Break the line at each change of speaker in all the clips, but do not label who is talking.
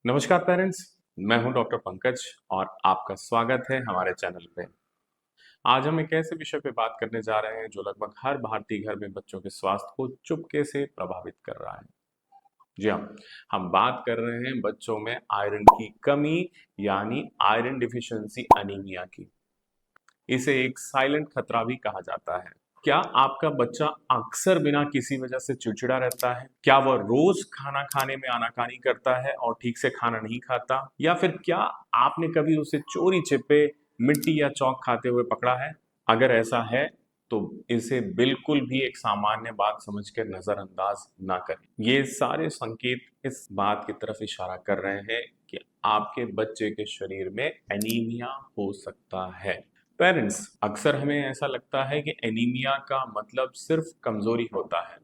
नमस्कार पेरेंट्स। मैं हूं डॉक्टर पंकज और आपका स्वागत है हमारे चैनल पे। आज हम एक ऐसे विषय पे बात करने जा रहे हैं जो लगभग हर भारतीय घर में बच्चों के स्वास्थ्य को चुपके से प्रभावित कर रहा है। जी हाँ, हम बात कर रहे हैं बच्चों में आयरन की कमी यानी आयरन डिफिशियंसी अनीमिया की। इसे एक साइलेंट खतरा भी कहा जाता है। क्या आपका बच्चा अक्सर बिना किसी वजह से चिड़चिड़ा रहता है? क्या वह रोज खाना खाने में आनाकानी करता है और ठीक से खाना नहीं खाता? या फिर क्या आपने कभी उसे चोरी छिपे मिट्टी या चौक खाते हुए पकड़ा है? अगर ऐसा है तो इसे बिल्कुल भी एक सामान्य बात समझकर नजरअंदाज ना करें। ये सारे संकेत इस बात की तरफ इशारा कर रहे हैं कि आपके बच्चे के शरीर में एनीमिया हो सकता है। पेरेंट्स, अक्सर हमें ऐसा लगता है कि एनीमिया का मतलब सिर्फ कमजोरी होता है,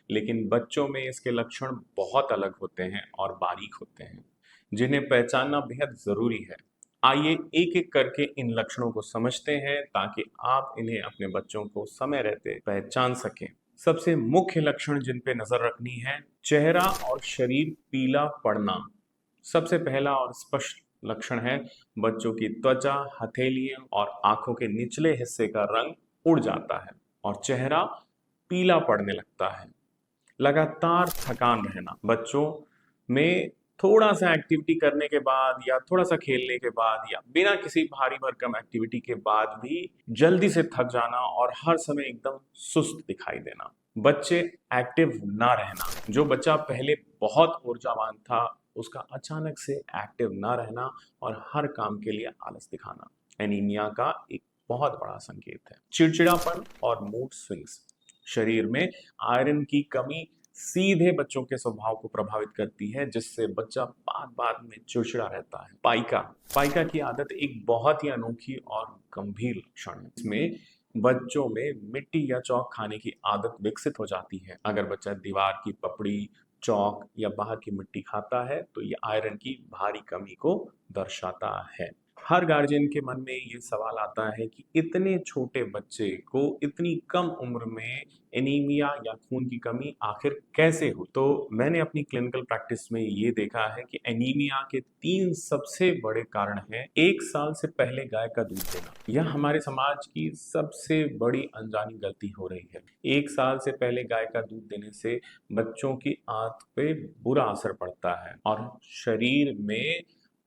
लेकिन बच्चों में इसके लक्षण बहुत अलग होते हैं और बारीक होते हैं, जिन्हें पहचानना बेहद जरूरी है। आइए एक एक करके इन लक्षणों को समझते हैं ताकि आप इन्हें अपने बच्चों को समय रहते पहचान सकें। सबसे मुख्य लक्षण जिन पे नजर रखनी है, चेहरा और शरीर पीला पड़ना सबसे पहला और स्पष्ट लक्षण है। बच्चों की त्वचा, हथेलियों और आंखों के निचले हिस्से का रंग उड़ जाता है और चेहरा पीला पड़ने लगता है। लगातार थकान रहना, बच्चों में थोड़ा सा एक्टिविटी करने के बाद या थोड़ा सा खेलने के बाद या बिना किसी भारी भरकम एक्टिविटी के बाद भी जल्दी से थक जाना और हर समय एकदम सुस्त दिखाई देना। बच्चे एक्टिव ना रहना, जो बच्चा पहले बहुत ऊर्जावान था उसका अचानक से एक्टिव ना रहना और हर काम के लिए आलस दिखाना एनीमिया का एक बहुत बड़ा संकेत है। चिड़चिड़ापन और मूड स्विंग्स, शरीर में आयरन की कमी सीधे बच्चों के स्वभाव को प्रभावित करती है, जिससे बच्चा बात बात में चिड़चिड़ा रहता है। पाइका पाइका की आदत एक बहुत ही अनोखी और गंभीर लक्षण है। इसमें बच्चों में मिट्टी या चौक खाने की आदत विकसित हो जाती है। अगर बच्चा दीवार की पपड़ी, चौक या बाहर की मिट्टी खाता है तो ये आयरन की भारी कमी को दर्शाता है। हर गार्जियन के मन में ये सवाल आता है कि इतने छोटे बच्चे को इतनी कम उम्र में एनीमिया या खून की कमी आखिर कैसे हो। तो मैंने अपनी क्लिनिकल प्रैक्टिस में ये देखा है कि एनीमिया के 3 सबसे बड़े कारण हैं। 1 साल से पहले गाय का दूध देना, यह हमारे समाज की सबसे बड़ी अनजानी गलती हो रही है। 1 साल से पहले गाय का दूध देने से बच्चों की आंत पे बुरा असर पड़ता है और शरीर में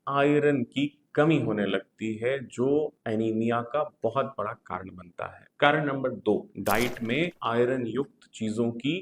आयरन की कमी होने लगती है, जो एनीमिया का बहुत बड़ा कारण बनता है। कारण नंबर 2, डाइट में आयरन युक्त चीजों की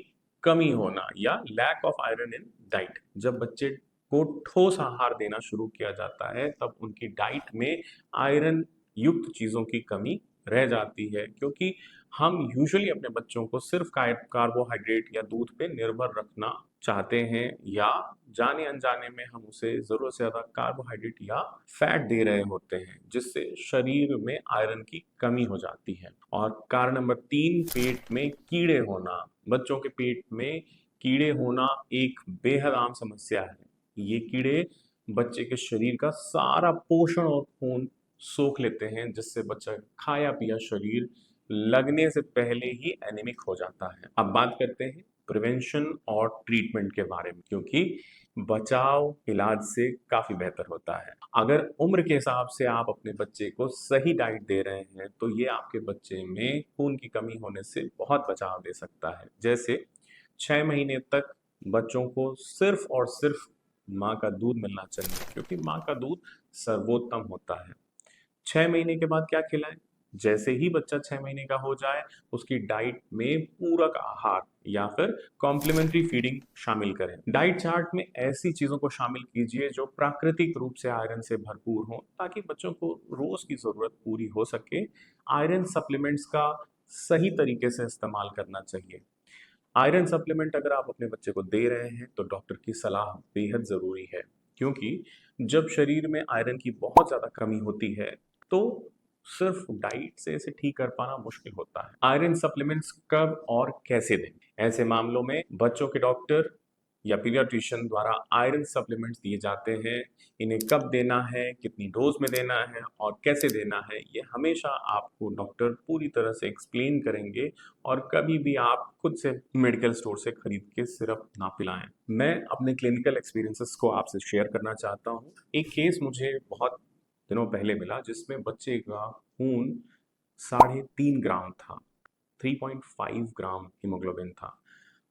कमी होना या lack of iron in diet. जब बच्चे को ठोस आहार देना शुरू किया जाता है तब उनकी डाइट में आयरन युक्त चीजों की कमी रह जाती है, क्योंकि हम यूजुअली अपने बच्चों को सिर्फ कार्बोहाइड्रेट या दूध पे निर्भर रखना चाहते हैं, या जाने अनजाने में हम उसे जरूरत से ज्यादा कार्बोहाइड्रेट या फैट दे रहे होते हैं, जिससे शरीर में आयरन की कमी हो जाती है। और कारण नंबर 3, पेट में कीड़े होना। बच्चों के पेट में कीड़े होना एक बेहद आम समस्या है। ये कीड़े बच्चे के शरीर का सारा पोषण और खून सोख लेते हैं, जिससे बच्चा खाया पिया शरीर लगने से पहले ही एनीमिक हो जाता है। अब बात करते हैं प्रिवेंशन और ट्रीटमेंट के बारे में, क्योंकि बचाव इलाज से काफी बेहतर होता है। अगर उम्र के हिसाब से आप अपने बच्चे को सही डाइट दे रहे हैं तो ये आपके बच्चे में खून की कमी होने से बहुत बचाव दे सकता है। जैसे 6 महीने तक बच्चों को सिर्फ और सिर्फ माँ का दूध मिलना चाहिए, क्योंकि माँ का दूध सर्वोत्तम होता है। 6 महीने के बाद क्या खिलाएं? जैसे ही बच्चा 6 महीने का हो जाए उसकी डाइट में पूरक आहार या फिर कॉम्प्लीमेंट्री फीडिंग शामिल करें। डाइट चार्ट में ऐसी चीजों को शामिल कीजिए जो प्राकृतिक रूप से आयरन से भरपूर हो, ताकि बच्चों को रोज की जरूरत पूरी हो सके। आयरन सप्लीमेंट्स का सही तरीके से इस्तेमाल करना चाहिए। आयरन सप्लीमेंट अगर आप अपने बच्चे को दे रहे हैं तो डॉक्टर की सलाह बेहद ज़रूरी है, क्योंकि जब शरीर में आयरन की बहुत ज़्यादा कमी होती है तो सिर्फ डाइट से इसे ठीक कर पाना मुश्किल होता है। आयरन सप्लीमेंट्स कब और कैसे दें? ऐसे मामलों में बच्चों के डॉक्टर या पीडियाट्रिशियन द्वारा आयरन सप्लीमेंट्स दिए जाते हैं, इन्हें कब देना है, कितनी डोज में देना है और कैसे देना है, ये हमेशा आपको डॉक्टर पूरी तरह से एक्सप्लेन करेंगे और कभी भी आप खुद से मेडिकल स्टोर से खरीद के सिरप ना पिलाएं। मैं अपने क्लिनिकल एक्सपीरियंसेस को आपसे शेयर करना चाहता हूँ। एक केस मुझे बहुत दिनों पहले मिला जिसमें बच्चे का खून 3.5 ग्राम था, 3.5 ग्राम हीमोग्लोबिन था।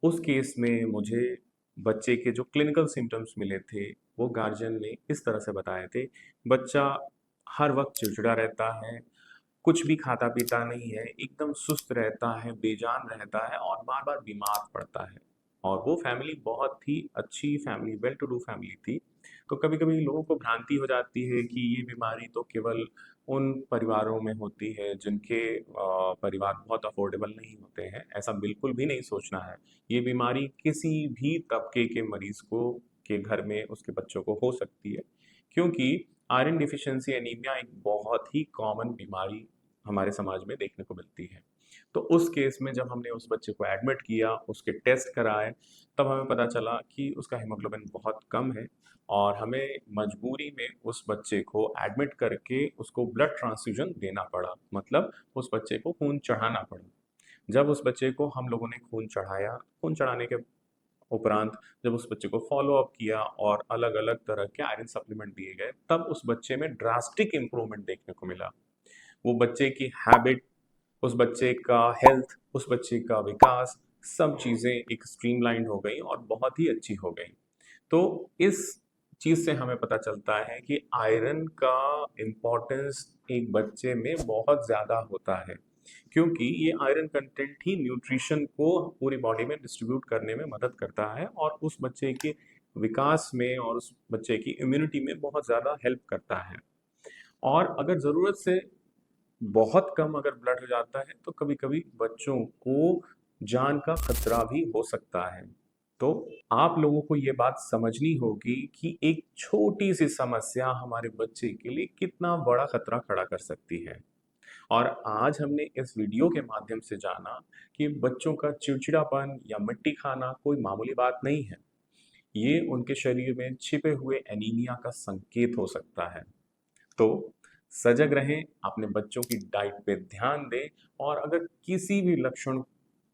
उस केस में मुझे बच्चे के जो क्लिनिकल सिम्टम्स मिले थे, वो गार्जियन ने इस तरह से बताए थे। बच्चा हर वक्त चिड़चिड़ा रहता है, कुछ भी खाता पीता नहीं है, एकदम सुस्त रहता है, बेजान रहता है और बार बार बीमार पड़ता है। और वो फैमिली बहुत ही अच्छी family, well to do family थी। तो कभी कभी लोगों को भ्रांति हो जाती है कि ये बीमारी तो केवल उन परिवारों में होती है जिनके परिवार बहुत अफोर्डेबल नहीं होते हैं। ऐसा बिल्कुल भी नहीं सोचना है। ये बीमारी किसी भी तबके के मरीज को के घर में उसके बच्चों को हो सकती है, क्योंकि आयरन डिफिशियंसी एनीमिया एक बहुत ही कॉमन बीमारी हमारे समाज में देखने को मिलती है। तो उस केस में जब हमने उस बच्चे को एडमिट किया, उसके टेस्ट कराए, तब हमें पता चला कि उसका हीमोग्लोबिन बहुत कम है और हमें मजबूरी में उस बच्चे को एडमिट करके उसको ब्लड ट्रांसफ्यूजन देना पड़ा, मतलब उस बच्चे को खून चढ़ाना पड़ा। जब उस बच्चे को हम लोगों ने खून चढ़ाया, खून चढ़ाने के उपरांत जब उस बच्चे को फॉलो अप किया और अलग अलग तरह के आयरन सप्लीमेंट दिए गए, तब उस बच्चे में ड्रास्टिक इंप्रूवमेंट देखने को मिला। वो बच्चे की हैबिट, उस बच्चे का हेल्थ, उस बच्चे का विकास, सब चीज़ें एक स्ट्रीमलाइंड हो गई और बहुत ही अच्छी हो गई। तो इस चीज़ से हमें पता चलता है कि आयरन का इम्पोर्टेंस एक बच्चे में बहुत ज़्यादा होता है, क्योंकि ये आयरन कंटेंट ही न्यूट्रिशन को पूरी बॉडी में डिस्ट्रीब्यूट करने में मदद करता है और उस बच्चे के विकास में और उस बच्चे की इम्यूनिटी में बहुत ज़्यादा हेल्प करता है। और अगर ज़रूरत से बहुत कम अगर ब्लड हो जाता है तो कभी-कभी बच्चों को जान का खतरा भी हो सकता है। तो आप लोगों को ये बात समझनी होगी कि एक छोटी-सी समस्या हमारे बच्चे के लिए कितना बड़ा खतरा खड़ा कर सकती है। और आज हमने इस वीडियो के माध्यम से जाना कि बच्चों का चिड़चिड़ापन या मिट्टी खाना कोई मामूली बात नहीं है। ये उनके शरीर में छिपे हुए एनीमिया का संकेत हो सकता है। तो सजग रहें, अपने बच्चों की डाइट पे ध्यान दें और अगर किसी भी लक्षण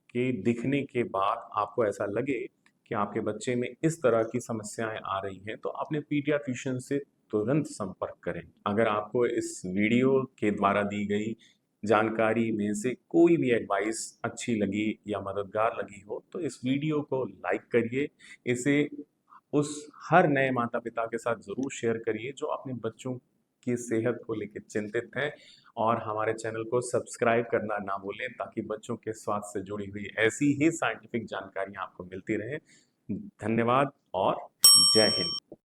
के दिखने के बाद आपको ऐसा लगे कि आपके बच्चे में इस तरह की समस्याएं आ रही हैं, तो अपने पीडियाट्रिशियन से तुरंत संपर्क करें। अगर आपको इस वीडियो के द्वारा दी गई जानकारी में से कोई भी एडवाइस अच्छी लगी या मददगार लगी हो, तो इस वीडियो को लाइक करिए। इसे उस हर नए माता-पिता के साथ ज़रूर शेयर करिए जो अपने बच्चों की सेहत को लेके चिंतित हैं, और हमारे चैनल को सब्सक्राइब करना ना भूलें ताकि बच्चों के स्वास्थ्य से जुड़ी हुई ऐसी ही साइंटिफिक जानकारियाँ आपको मिलती रहें। धन्यवाद और जय हिंद।